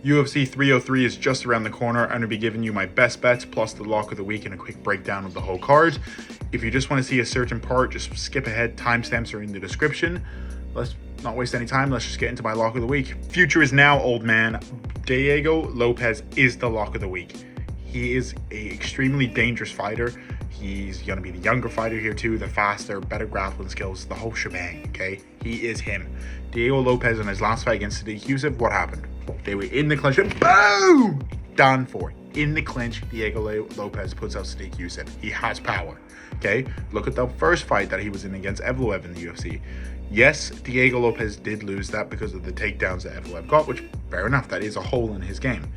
UFC 303 is just around the corner. I'm going to be giving you my best bets plus the lock of the week and a quick breakdown of the whole card. If you just want to see a certain part, just skip ahead. Timestamps are in the description. Let's not waste any time. Let's just get into my lock of the week. Future is now, old man. Diego Lopes is the lock of the week. He is an extremely dangerous fighter. He's going to be the younger fighter here too, the faster, better grappling skills, the whole shebang, okay? He is him. Diego Lopes in his last fight against Sadiq Youssef, what happened? They were in the clinch and boom! Done for. In the clinch, Diego Lopes puts out Sadiq Youssef. He has power, okay? Look at the first fight that he was in against Evloev in the UFC. Yes, Diego Lopes did lose that because of the takedowns that Evloev got, which, fair enough, that is a hole in his game.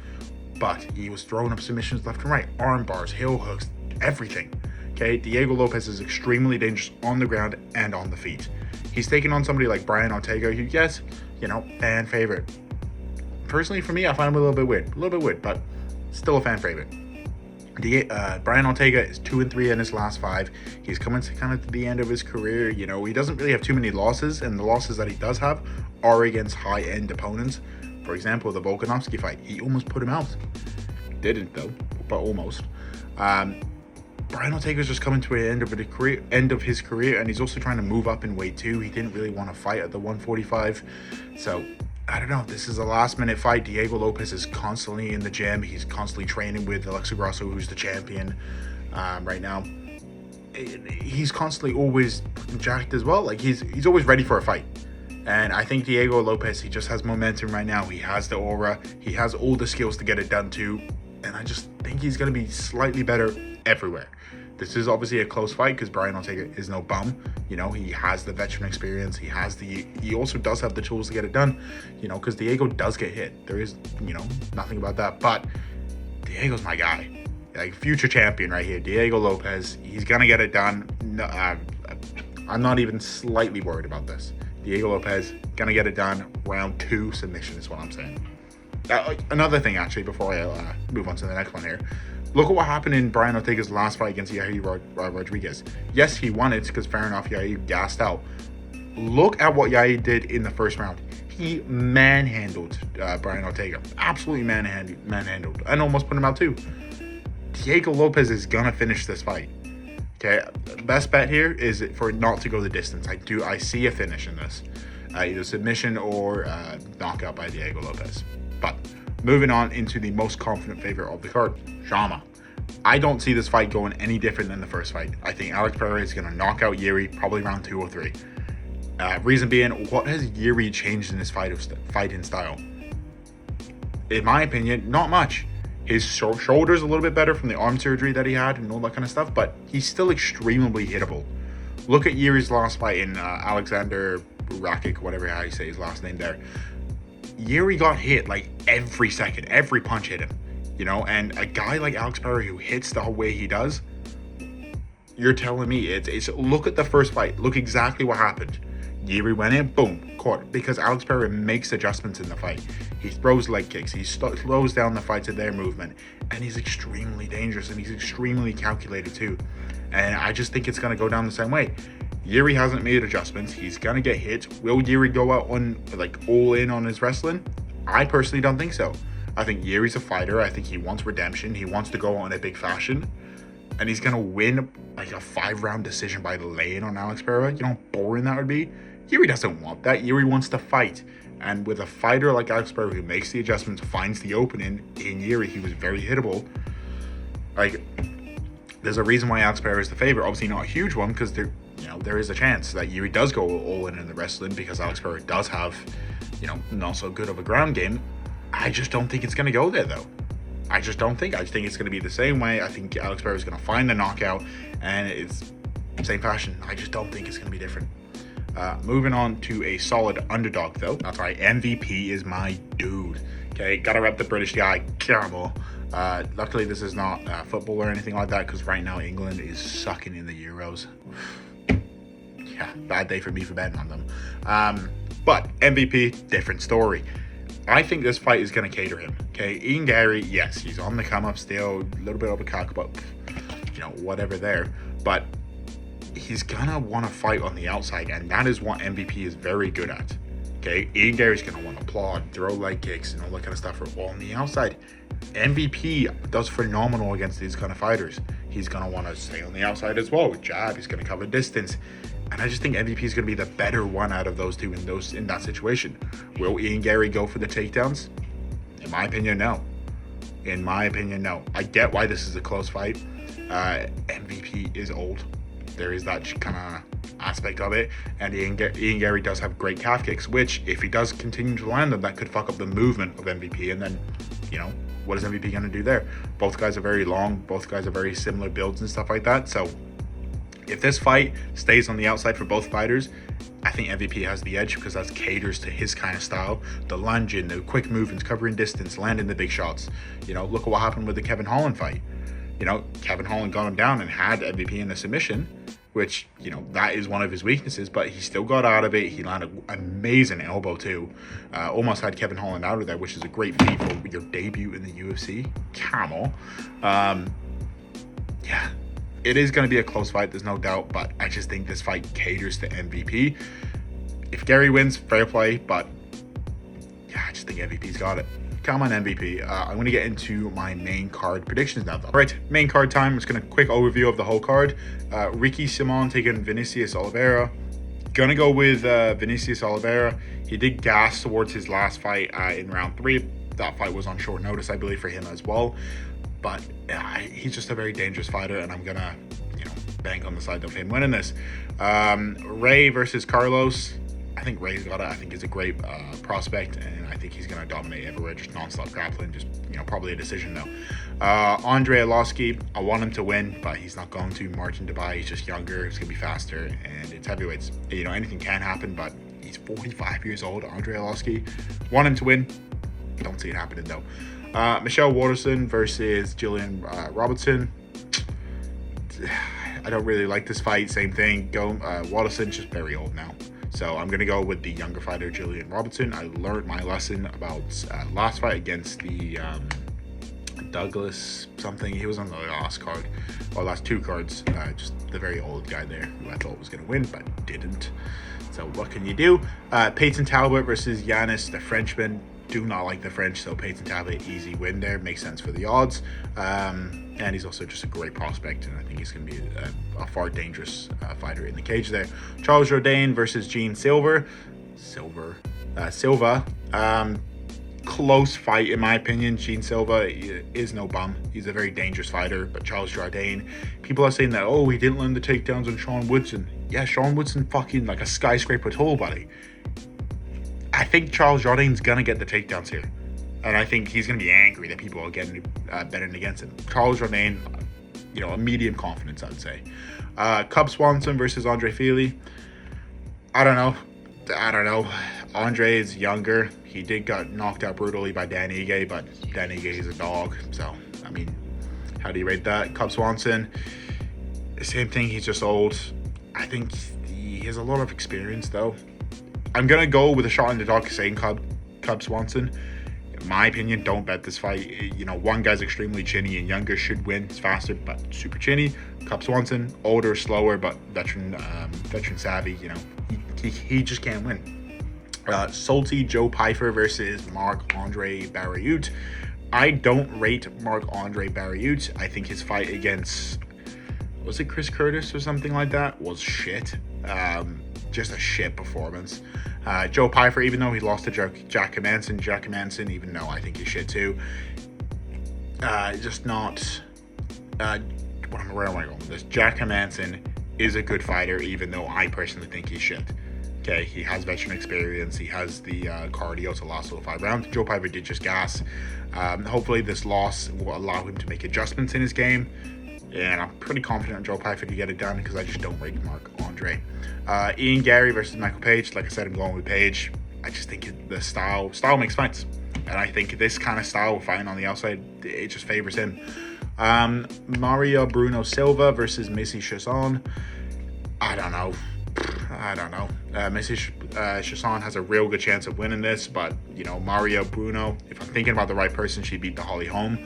But he was throwing up submissions left and right, arm bars, heel hooks, everything. Okay, Diego Lopes is extremely dangerous on the ground and on the feet. He's taking on somebody like Brian Ortega, who, yes, fan favorite. Personally, for me, I find him a little bit weird, but still a fan favorite. Brian Ortega is 2-3 in his last 5. He's coming to kind of the end of his career. He doesn't really have too many losses, and the losses that he does have are against high-end opponents. For example, the Volkanovski fight, he almost put him out. Didn't though, but almost. Brian Ortega's just coming to the end of his career, and he's also trying to move up in weight too. He didn't really want to fight at the 145, so I don't know. This is a last-minute fight. Diego Lopes is constantly in the gym. He's constantly training with Alexa Grasso, who's the champion right now. He's constantly always jacked as well. Like he's always ready for a fight. And I think Diego Lopes, he just has momentum right now. He has the aura. He has all the skills to get it done too. And I just think he's going to be slightly better everywhere. This is obviously a close fight because Brian Ortega is no bum. He has the veteran experience. He also does have the tools to get it done, because Diego does get hit. There is, nothing about that. But Diego's my guy. Like, future champion right here. Diego Lopes, he's going to get it done. No, I'm not even slightly worried about this. Diego Lopes, going to get it done. Round 2 submission is what I'm saying. Another thing, actually, before I move on to the next one here. Look at what happened in Brian Ortega's last fight against Yair Rodriguez. Yes, he won it because, fair enough, Yair gassed out. Look at what Yair did in the first round. He manhandled Brian Ortega. Absolutely manhandled. And almost put him out too. Diego Lopes is going to finish this fight. Okay, best bet here is for it not to go the distance. I see a finish in this. Either submission or knockout by Diego Lopes. But moving on into the most confident favorite of the card, Shama. I don't see this fight going any different than the first fight. I think Alex Pereira is going to knock out Jiří probably round 2 or 3. Reason being, what has Jiří changed in his fighting style? In my opinion, not much. His shoulder's a little bit better from the arm surgery that he had and all that kind of stuff, but he's still extremely hittable. Look at Jiří's last fight in Alexander Rakic, whatever how you say his last name there. Jiří got hit like every second. Every punch hit him. And a guy like Alex Pereira who hits the way he does, you're telling me it's look at the first fight. Look exactly what happened. Jiří went in, boom, caught. Because Alex Pereira makes adjustments in the fight. He throws leg kicks. He slows down the fight to their movement. And he's extremely dangerous and he's extremely calculated too. And I just think it's going to go down the same way. Jiří hasn't made adjustments. He's going to get hit. Will Jiří go out on all in on his wrestling? I personally don't think so. I think Jiří's a fighter. I think he wants redemption. He wants to go on a big fashion. And he's going to win like a 5-round decision by laying on Alex Pereira. You know how boring that would be? Jiří doesn't want that. Jiří wants to fight. And with a fighter like Alex Pereira who makes the adjustments, finds the opening in Jiří, he was very hittable. There's a reason why Alex Pereira is the favorite. Obviously not a huge one because there is a chance that Jiří does go all in the wrestling because Alex Pereira does have, not so good of a ground game. I just don't think it's going to go there, though. I just don't think. I just think it's going to be the same way. I think Alex Pereira is going to find the knockout, and it's same fashion. I just don't think it's going to be different. Moving on to a solid underdog, though. That's right. MVP is my dude. Okay, gotta rep the British guy, Caramel. Luckily, this is not football or anything like that, because right now England is sucking in the Euros. Yeah, bad day for me for betting on them. But MVP, different story. I think this fight is going to cater him. Okay, Ian Gary, yes, he's on the come up still, a little bit of a cock, but whatever there. But he's gonna want to fight on the outside, and that is what MVP is very good at. Okay, Ian Gary's going to want to applaud, throw leg kicks, and all that kind of stuff on the outside. MVP does phenomenal against these kind of fighters. He's going to want to stay on the outside as well with jab. He's going to cover distance. And I just think MVP is going to be the better one out of those two in that situation. Will Ian Gary go for the takedowns? In my opinion, no. In my opinion, no. I get why this is a close fight. MVP is old. There is that kind of aspect of it, and Ian Gary does have great calf kicks, which if he does continue to land them, that could fuck up the movement of MVP, and then, you know, what is MVP going to do there? Both guys are very long, both guys are very similar builds and stuff like that, so if this fight stays on the outside for both fighters, I think MVP has the edge because that caters to his kind of style. The lunging, the quick movements, covering distance, landing the big shots. You know, look at what happened with the Kevin Holland fight. You know, Kevin Holland got him down and had MVP in a submission, which, you know, that is one of his weaknesses, but he still got out of it. He landed an amazing elbow too. Almost had Kevin Holland out of there, which is a great feat for your debut in the UFC. Camel. Yeah, it is going to be a close fight, there's no doubt, but I just think this fight caters to MVP. If Gary wins, fair play, but yeah, I just think MVP's got it. Come on, MVP. I'm going to get into my main card predictions now, though. All right, main card time. I'm just going to quick overview of the whole card. Ricky Simon taking Vinicius Oliveira. Going to go with Vinicius Oliveira. He did gas towards his last fight in round 3. That fight was on short notice, I believe, for him as well. But he's just a very dangerous fighter, and I'm going to, you know, bank on the side of him winning this. Ray versus Carlos. I think Ray's got it. I think he's a great prospect, and I think he's going to dominate everywhere, just non-stop grappling, just, you know, probably a decision though. Andre Arlovski, I want him to win, but he's not going to. Martin Dubai, he's just younger, he's going to be faster, and it's heavyweights. You know, anything can happen, but he's 45 years old, Andre Arlovski. Want him to win. Don't see it happening though. Michelle Waterson versus Jillian Robertson. I don't really like this fight. Same thing. Waterson's just very old now. So I'm going to go with the younger fighter, Jillian Robertson. I learned my lesson about last fight against the Douglas something. He was on the last card, or last 2 cards. Just the very old guy there who I thought was going to win, but didn't. So what can you do? Peyton Talbot versus Yanis, the Frenchman. Do not like the French, so Peyton Talbot, easy win there. Makes sense for the odds. And he's also just a great prospect, and I think he's going to be a far dangerous fighter in the cage there. Charles Jourdain versus Gene Silva. Close fight, in my opinion. Gene Silva is no bum. He's a very dangerous fighter, but Charles Jourdain, people are saying that, oh, he didn't learn the takedowns on Sean Woodson. Yeah, Sean Woodson fucking like a skyscraper tall, buddy. I think Charles Jourdain's going to get the takedowns here. And I think he's going to be angry that people are getting betting against him. Charles Jourdain, you know, a medium confidence, I would say. Cub Swanson versus Andre Fili. I don't know. Andre is younger. He did got knocked out brutally by Dan Ige, but Dan Ige is a dog. So, I mean, how do you rate that? Cub Swanson, same thing. He's just old. I think he has a lot of experience, though. I'm going to go with a shot in the dark saying Cub Swanson. In my opinion, don't bet this fight. You know, one guy's extremely chinny and younger, should win. It's faster, but super chinny. Cub Swanson, older, slower, but veteran savvy. You know, he just can't win. Salty Joe Pyfer versus Marc-Andre Barriault. I don't rate Marc-Andre Barriault. I think his fight against, was it Chris Curtis or something like that, was shit. Just a shit performance. Joe Pyfer, even though he lost to Jack Hermansson, even though I think he's shit too, just not. Where am I going with this? Jack Hermansson is a good fighter, even though I personally think he's shit. Okay, he has veteran experience. He has the cardio to last all 5 rounds. Joe Pyfer did just gas. Hopefully, this loss will allow him to make adjustments in his game. And I'm pretty confident on Joe Pyfer to get it done because I just don't rate Marc-Andre. Ian Gary versus Michael Page. Like I said, I'm going with Page. I just think the style makes fights. And I think this kind of style of fighting on the outside, it just favors him. Mario Bruno Silva versus Missy Chasson. I don't know. Missy Chasson has a real good chance of winning this. But, you know, Mario Bruno, if I'm thinking about the right person, she beat the Holly Holm.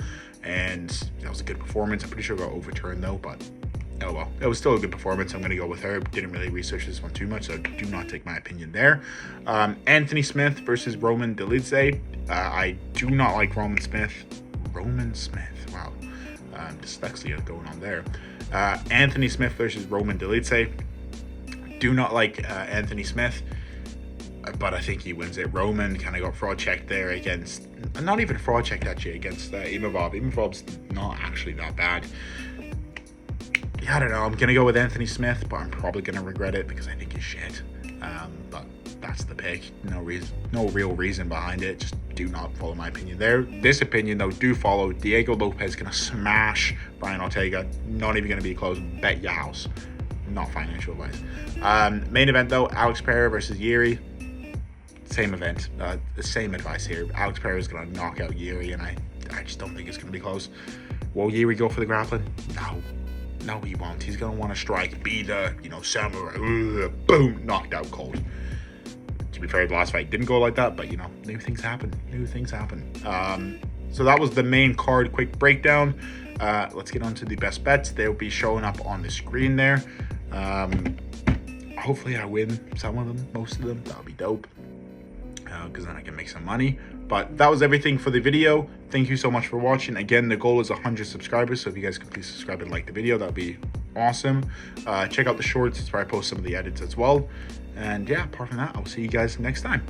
And that was a good performance. I'm pretty sure it got overturned though, but oh well, it was still a good performance. I'm going to go with her. Didn't really research this one too much, so do not take my opinion there. Anthony Smith versus Roman Dolidze. I do not like Roman Smith. Wow. Dyslexia going on there. Anthony Smith versus Roman Dolidze. Do not like Anthony Smith, but I think he wins it. Roman kind of got fraud checked there against, not even fraud checked actually, against Imavov. Imavov's not actually that bad. I don't know. I'm going to go with Anthony Smith, but I'm probably going to regret it because I think he's shit. But that's the pick. No real reason behind it. Just do not follow my opinion there. This opinion, though, do follow. Diego Lopez going to smash Brian Ortega. Not even going to be close. Bet your house. Not financial advice. Main event, though, Alex Pereira versus Jiří. Same event. The same advice here. Alex Pereira is going to knock out Jiří, and I just don't think it's going to be close. Will Jiří go for the grappling? No, he won't. He's going to want to strike, be the, samurai. Boom, knocked out cold. To be fair, the last fight didn't go like that, but, new things happen. So that was the main card. Quick breakdown. Let's get on to the best bets. They'll be showing up on the screen there. Hopefully I win some of them, most of them. That'll be dope. Because then I can make some money. But that was everything for the video. Thank you so much for watching. Again, the goal is 100 subscribers, so if you guys can please subscribe and like the video, that'd be awesome. Check out the shorts. It's where I post some of the edits as well. And yeah, apart from that, I'll see you guys next time.